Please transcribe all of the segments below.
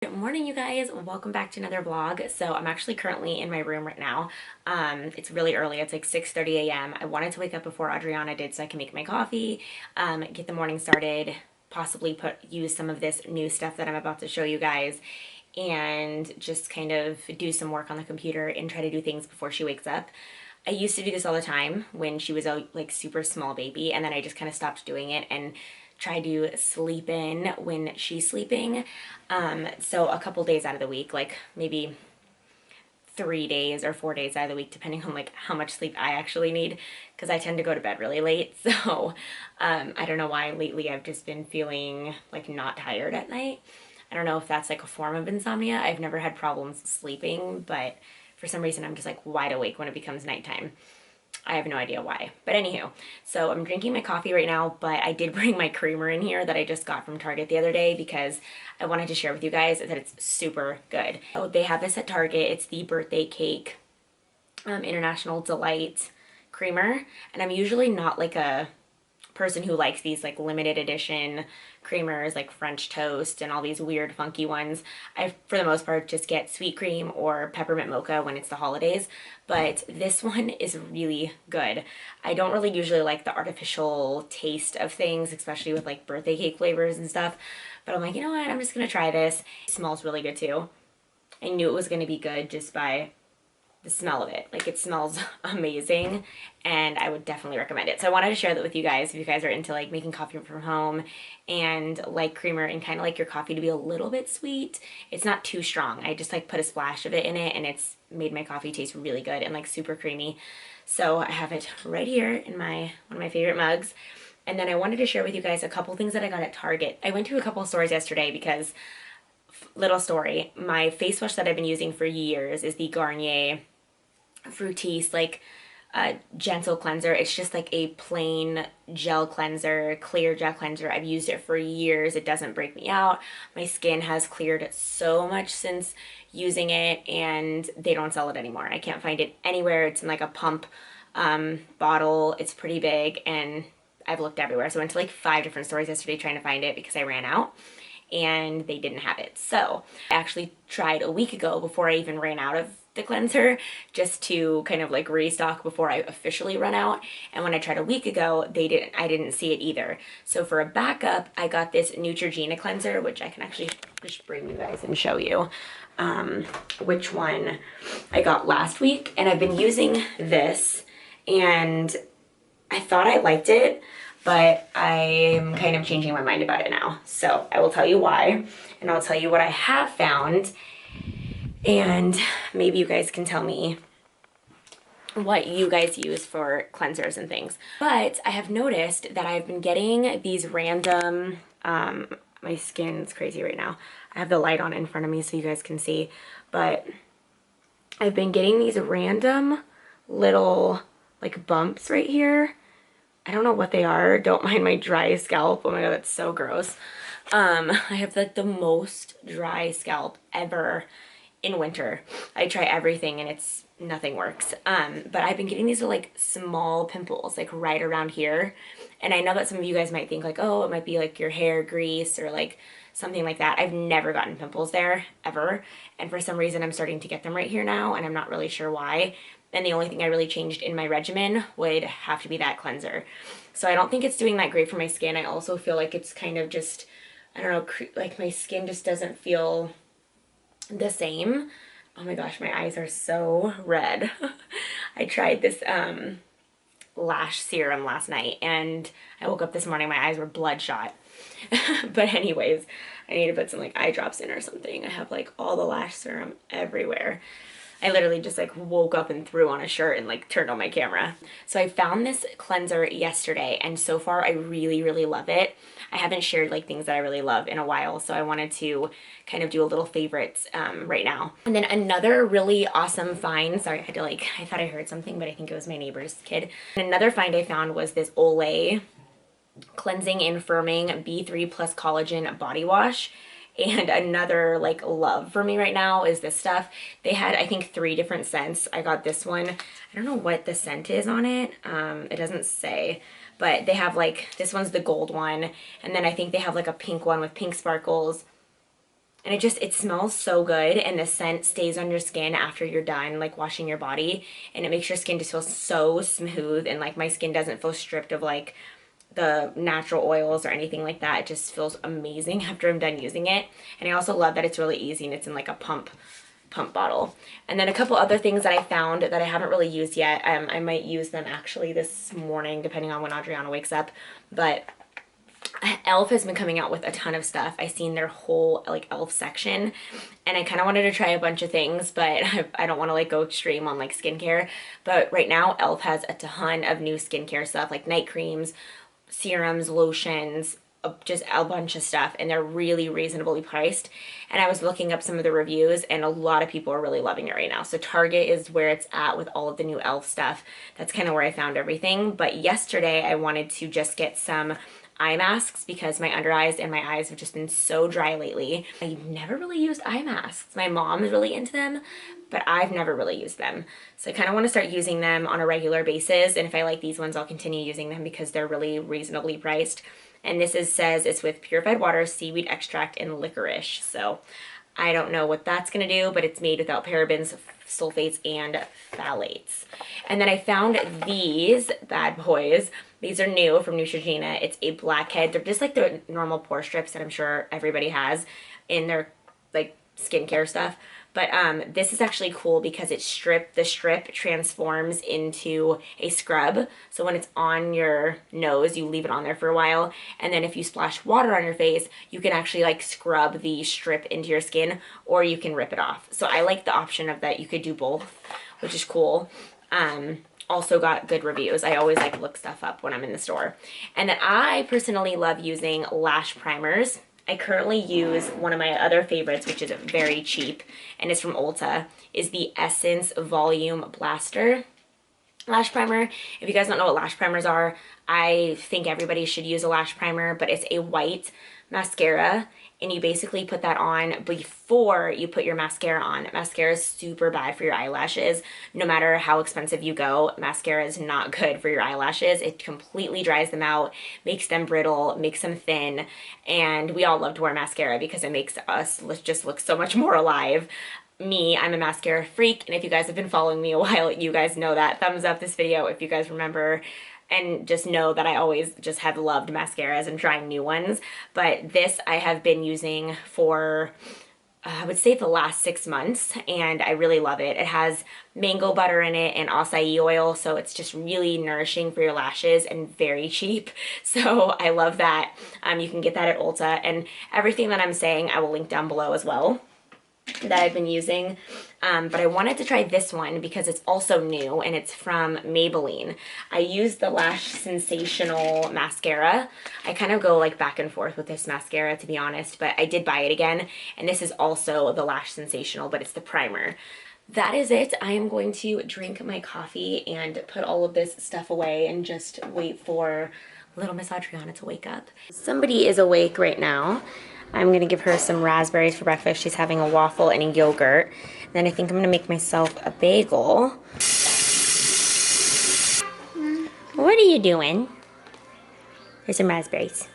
Good morning, you guys. Welcome back to another vlog. So I'm actually currently in my room right now. It's really early. It's like 6:30 a.m. I wanted to wake up before Adriana did so I can make my coffee, get the morning started, possibly use some of this new stuff that I'm about to show you guys, and just kind of do some work on the computer and try to do things before she wakes up. I used to do this all the time when she was a like super small baby, and then I just kind of stopped doing it and try to sleep in when she's sleeping. So a couple days out of the week, like maybe 3 days or 4 days out of the week, depending on like how much sleep I actually need, because I tend to go to bed really late. So I don't know why lately I've just been feeling like not tired at night. I don't know if that's like a form of insomnia. I've never had problems sleeping, but for some reason I'm just like wide awake when it becomes nighttime. I have no idea why. But anywho, so I'm drinking my coffee right now, but I did bring my creamer in here that I just got from Target the other day because I wanted to share with you guys that it's super good. So they have this at Target. It's the birthday cake International Delight creamer. And I'm usually not like a person who likes these like limited edition creamers like French toast and all these weird funky ones. I for the most part just get sweet cream or peppermint mocha when it's the holidays, but this one is really good. I don't really usually like the artificial taste of things, especially with like birthday cake flavors and stuff, but I'm like, you know what, I'm just gonna try this. It smells really good too. I knew it was gonna be good just by the smell of it. Like, it smells amazing and I would definitely recommend it. So I wanted to share that with you guys if you guys are into like making coffee from home and like creamer and kind of like your coffee to be a little bit sweet. It's not too strong. I just like put a splash of it in it and it's made my coffee taste really good and like super creamy. So I have it right here in one of my favorite mugs. And then I wanted to share with you guys a couple things that I got at Target. I went to a couple stores yesterday because, little story, my face wash that I've been using for years is the Garnier Fructis like gentle cleanser. It's just like a plain gel cleanser, clear gel cleanser. I've used it for years. It doesn't break me out. My skin has cleared so much since using it, and they don't sell it anymore. I can't find it anywhere. It's in like a pump bottle. It's pretty big and I've looked everywhere. So I went to like 5 different stores yesterday trying to find it because I ran out and they didn't have it. So I actually tried a week ago before I even ran out of the cleanser, just to kind of like restock before I officially run out. And when I tried a week ago, I didn't see it either. So for a backup, I got this Neutrogena cleanser, which I can actually just bring you guys and show you which one I got last week. And I've been using this and I thought I liked it, but I'm kind of changing my mind about it now. So I will tell you why, and I'll tell you what I have found, and maybe you guys can tell me what you guys use for cleansers and things. But I have noticed that I've been getting these random, my skin's crazy right now. I have the light on in front of me so you guys can see, but I've been getting these random little like bumps right here. I don't know what they are. Don't mind my dry scalp. Oh my god, that's so gross. I have like the most dry scalp ever in winter. I try everything and nothing works. But I've been getting these like small pimples like right around here. And I know that some of you guys might think like, oh, it might be like your hair grease or like something like that. I've never gotten pimples there ever. And for some reason I'm starting to get them right here now and I'm not really sure why. And the only thing I really changed in my regimen would have to be that cleanser. So I don't think it's doing that great for my skin. I also feel like it's kind of just, I don't know, like my skin just doesn't feel the same. Oh my gosh, my eyes are so red. I tried this lash serum last night and I woke up this morning, my eyes were bloodshot. But anyways, I need to put some like eye drops in or something. I have like all the lash serum everywhere. I literally just like woke up and threw on a shirt and like turned on my camera. So I found this cleanser yesterday and so far I really, really love it. I haven't shared like things that I really love in a while, so I wanted to kind of do a little favorites right now. And then another really awesome find, sorry, I thought I heard something, but I think it was my neighbor's kid. And another find I found was this Olay Cleansing and Firming B3 Plus Collagen Body Wash. And another like love for me right now is this stuff. They had, I think, 3 different scents. I got this one. I don't know what the scent is on it. It doesn't say, but they have like, this one's the gold one. And then I think they have like a pink one with pink sparkles. And it smells so good, and the scent stays on your skin after you're done like washing your body, and it makes your skin just feel so smooth, and like my skin doesn't feel stripped of like the natural oils or anything like that. It just feels amazing after I'm done using it. And I also love that it's really easy and it's in like a pump bottle. And then a couple other things that I found that I haven't really used yet. I might use them actually this morning depending on when Adriana wakes up, but Elf has been coming out with a ton of stuff. I seen their whole like Elf section, and I kind of wanted to try a bunch of things, but I don't want to like go extreme on like skincare. But right now Elf has a ton of new skincare stuff like night creams, serums, lotions, just a bunch of stuff, and they're really reasonably priced. And I was looking up some of the reviews, and a lot of people are really loving it right now. So Target is where it's at with all of the new Elf stuff. That's kind of where I found everything. But yesterday I wanted to just get some eye masks because my under eyes and my eyes have just been so dry lately. I've never really used eye masks. My mom is really into them, but I've never really used them. So I kind of want to start using them on a regular basis, and if I like these ones, I'll continue using them because they're really reasonably priced. And this says it's with purified water, seaweed extract, and licorice. So I don't know what that's gonna do, but it's made without parabens, sulfates, and phthalates. And then I found these bad boys. These are new from Neutrogena. It's a blackhead. They're just like the normal pore strips that I'm sure everybody has in their like skincare stuff. But this is actually cool because the strip transforms into a scrub. So when it's on your nose, you leave it on there for a while. And then if you splash water on your face, you can actually like scrub the strip into your skin, or you can rip it off. So I like the option of that. You could do both, which is cool. Also got good reviews. I always like look stuff up when I'm in the store. And then I personally love using lash primers. I currently use one of my other favorites, which is very cheap, and it's from Ulta, is the Essence Volume Blaster lash primer. If you guys don't know what lash primers are, I think everybody should use a lash primer, but it's a white mascara, and you basically put that on before you put your mascara on. Mascara is super bad for your eyelashes. No matter how expensive you go, mascara is not good for your eyelashes. It completely dries them out, makes them brittle, makes them thin, and we all love to wear mascara because it makes us just look so much more alive. Me, I'm a mascara freak, and if you guys have been following me a while, you guys know that. Thumbs up this video if you guys remember, and just know that I always just have loved mascaras and trying new ones. But this I have been using for I would say the last 6 months, and I really love it. It has mango butter in it and acai oil, so it's just really nourishing for your lashes and very cheap. So I love that. You can get that at Ulta, and everything that I'm saying I will link down below as well that I've been using. But I wanted to try this one because it's also new, and it's from Maybelline. I used the Lash Sensational mascara. I kind of go like back and forth with this mascara, to be honest, but I did buy it again, and this is also the Lash Sensational, but it's the primer. That is it. I am going to drink my coffee and put all of this stuff away and just wait for little Miss Adriana to wake up. Somebody is awake right now. I'm gonna give her some raspberries for breakfast. She's having a waffle and a yogurt. Then I think I'm gonna make myself a bagel. What are you doing? Here's some raspberries.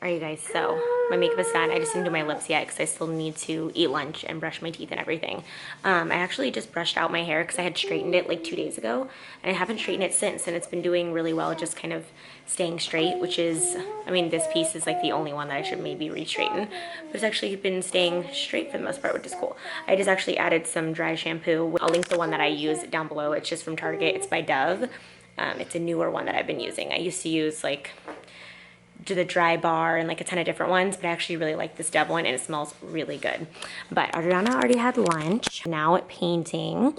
Alright, you guys, so my makeup is done. I just didn't do my lips yet because I still need to eat lunch and brush my teeth and everything. I actually just brushed out my hair because I had straightened it like 2 days ago, and I haven't straightened it since, and it's been doing really well, just kind of staying straight, which is, I mean, this piece is like the only one that I should maybe re-straighten, but it's actually been staying straight for the most part, which is cool. I just actually added some dry shampoo. I'll link the one that I use down below. It's just from Target. It's by Dove. It's a newer one that I've been using. I used to use like the Dry Bar and like a ton of different ones, but I actually really like this Dove one, and it smells really good. But Adriana already had lunch. Now at painting.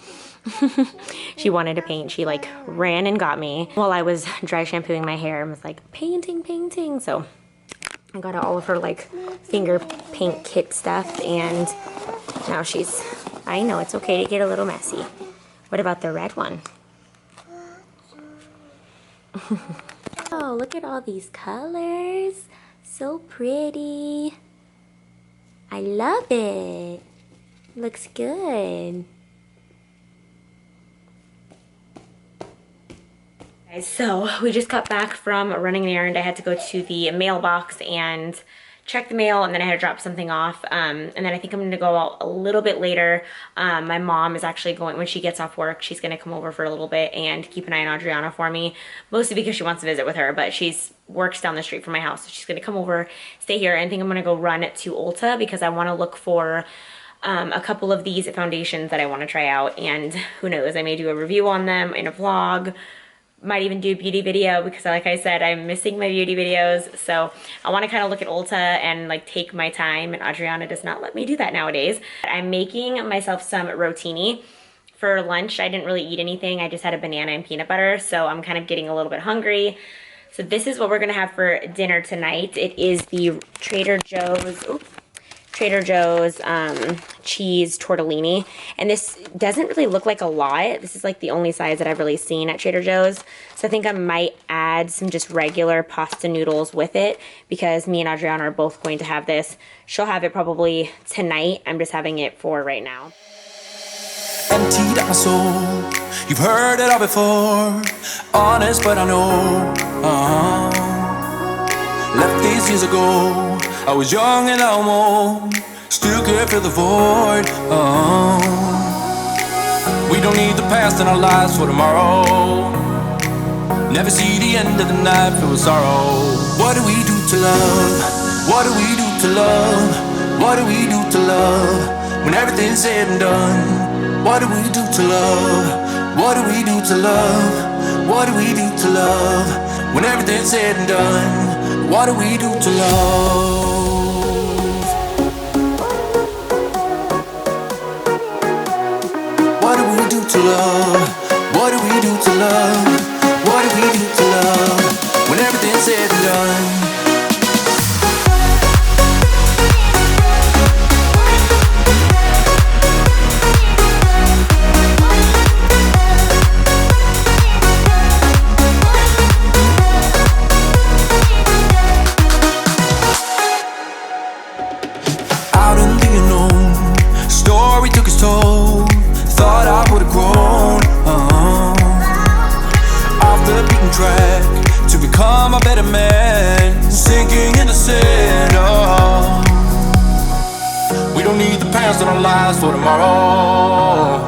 She wanted to paint. She like ran and got me while I was dry shampooing my hair and was like, painting. So I got all of her like finger paint kit stuff, and now she's, I know it's okay to get a little messy. What about the red one? Oh, look at all these colors. So pretty. I love it. Looks good. So we just got back from running an errand. I had to go to the mailbox and check the mail, and then I had to drop something off. And then I think I'm gonna go out a little bit later. My mom is actually going, when she gets off work, she's gonna come over for a little bit and keep an eye on Adriana for me, mostly because she wants to visit with her, but she's works down the street from my house, so she's gonna come over, stay here, and I think I'm gonna go run to Ulta because I wanna look for a couple of these foundations that I wanna try out, and who knows, I may do a review on them in a vlog. Might even do a beauty video because, like I said, I'm missing my beauty videos. So I want to kind of look at Ulta and like take my time, and Adriana does not let me do that nowadays. I'm making myself some rotini for lunch. I didn't really eat anything. I just had a banana and peanut butter, so I'm kind of getting a little bit hungry. So this is what we're gonna have for dinner tonight. It is the Trader Joe's cheese tortellini, and this doesn't really look like a lot. This is like the only size that I've really seen at Trader Joe's, so I think I might add some just regular pasta noodles with it because me and Adriana are both going to have this. She'll have it probably tonight. I'm just having it for right now. Emptied out my soul, you've heard it all before. Honest, but I know left these years ago. I was young and I'm old, still can't fill the void. We don't need the past in our lives for tomorrow. Never see the end of the night filled with sorrow. What do we do to love? What do we do to love? What do we do to love? When everything's said and done, what do we do to love? What do we do to love? What do we do to love? When everything's said and done, what do we do to love? What do we do to love? What do we do to love? What do we do to love? When everything's said and done. Out in the unknown, story took its toll. Thought I would've grown off the beaten track to become a better man, sinking in the sand. We don't need the past in our lives for tomorrow.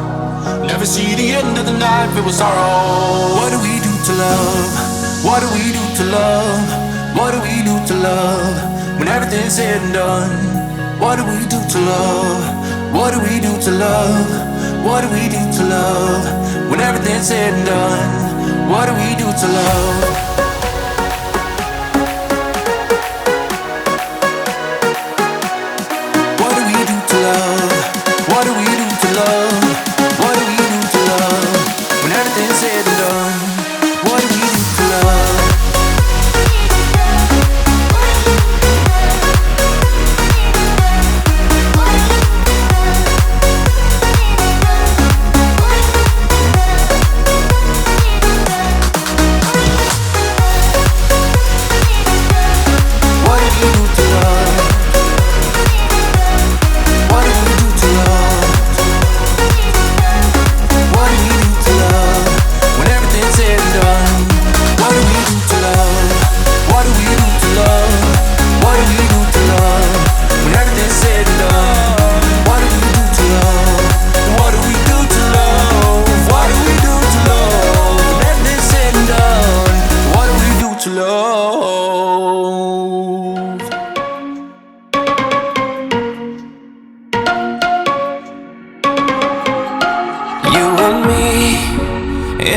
Never see the end of the night filled with sorrow. What do we do to love? What do we do to love? What do we do to love? When everything's said and done, what do we do to love? What do we do to love? What do we do to love? When everything's said and done, what do we do to love? What do we do to love? What do we do to love? What do we do to love? When everything's said and done, what do we do to love?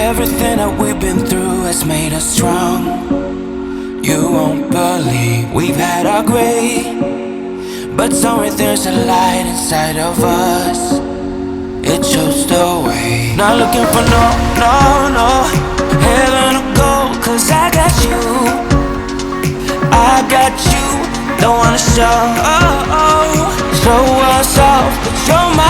Everything that we've been through has made us strong. You won't believe we've had our gray, but somewhere there's a light inside of us. It shows the way. Not looking for no heaven or gold, 'cause I got you. I got you. Don't wanna show us off, but you're my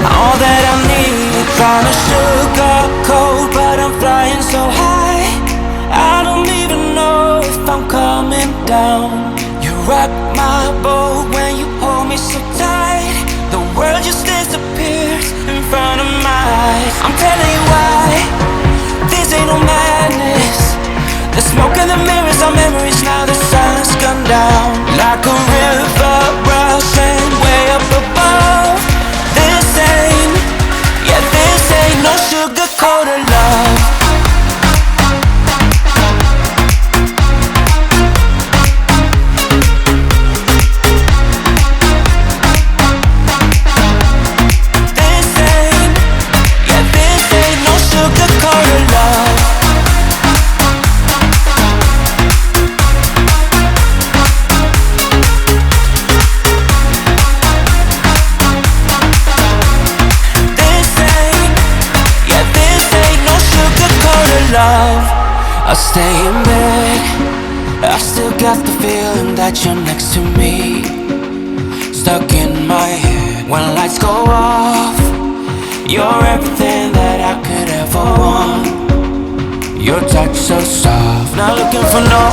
all that I need. Trying to sugarcoat, but I'm flying so high, I don't even know if I'm coming down. You rock my boat when you hold me so tight. The world just disappears in front of my eyes. I'm telling you why, this ain't no madness. The smoke and the mirrors are memories now. The silence sundown, like a river rushing way up above. This ain't, yeah, this ain't no sugar-coated love. This ain't, yeah, this ain't no sugar-coated love. Love, I stay in bed, I still got the feeling that you're next to me, stuck in my head. When lights go off, you're everything that I could ever want. Your touch so soft, not looking for no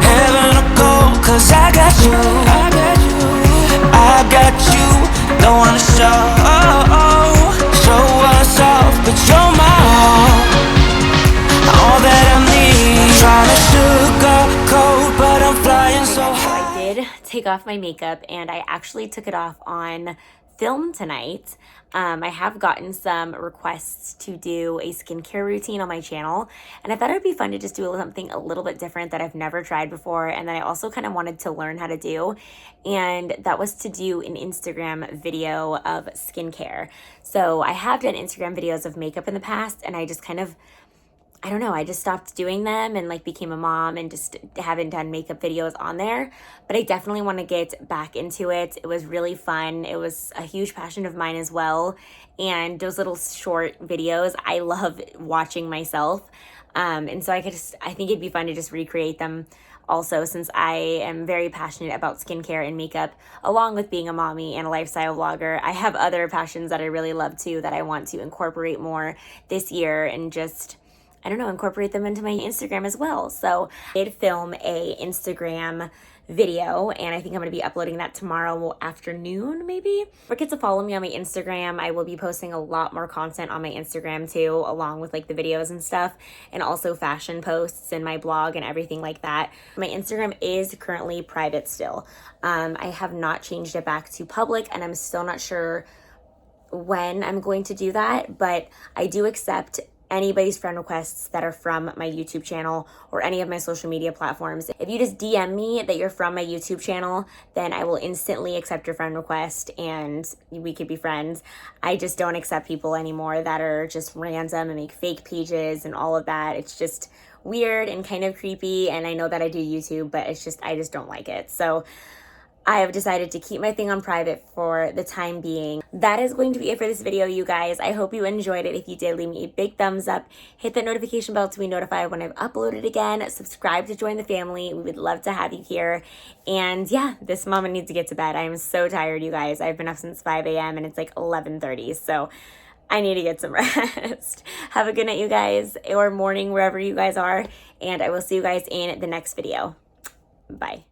heaven or gold, 'cause I got you, I got you. Don't wanna show us off, but you're my all that I need. Trying to sugarcoat, but I'm flying so high. I did take off my makeup, and I actually took it off on film tonight. I have gotten some requests to do a skincare routine on my channel, and I thought it would be fun to just do something a little bit different that I've never tried before, and that I also kind of wanted to learn how to do, and that was to do an Instagram video of skincare. So I have done Instagram videos of makeup in the past, and I just kind of, I don't know, I just stopped doing them and like became a mom and just haven't done makeup videos on there. But I definitely want to get back into it. It was really fun. It was a huge passion of mine as well. And those little short videos, I love watching myself. And so I think it'd be fun to just recreate them also, since I am very passionate about skincare and makeup, along with being a mommy and a lifestyle vlogger. I have other passions that I really love too, that I want to incorporate more this year and just, I don't know, incorporate them into my Instagram as well. So I did film a Instagram video, and I think I'm going to be uploading that tomorrow afternoon, maybe. Forget to follow me on my Instagram. I will be posting a lot more content on my Instagram too, along with like the videos and stuff, and also fashion posts and my blog and everything like that. My Instagram is currently private still. I have not changed it back to public, and I'm still not sure when I'm going to do that, but I do accept anybody's friend requests that are from my YouTube channel or any of my social media platforms. If you just DM me that you're from my YouTube channel, then I will instantly accept your friend request and we could be friends. I just don't accept people anymore that are just random and make fake pages and all of that. It's just weird and kind of creepy, and I know that I do YouTube, but it's just, I just don't like it. So I have decided to keep my thing on private for the time being. That is going to be it for this video, you guys. I hope you enjoyed it. If you did, leave me a big thumbs up. Hit that notification bell to be notified when I've uploaded again. Subscribe to join the family. We would love to have you here. And yeah, this mama needs to get to bed. I am so tired, you guys. I've been up since 5 a.m. and it's like 11:30. So I need to get some rest. Have a good night, you guys, or morning, wherever you guys are. And I will see you guys in the next video. Bye.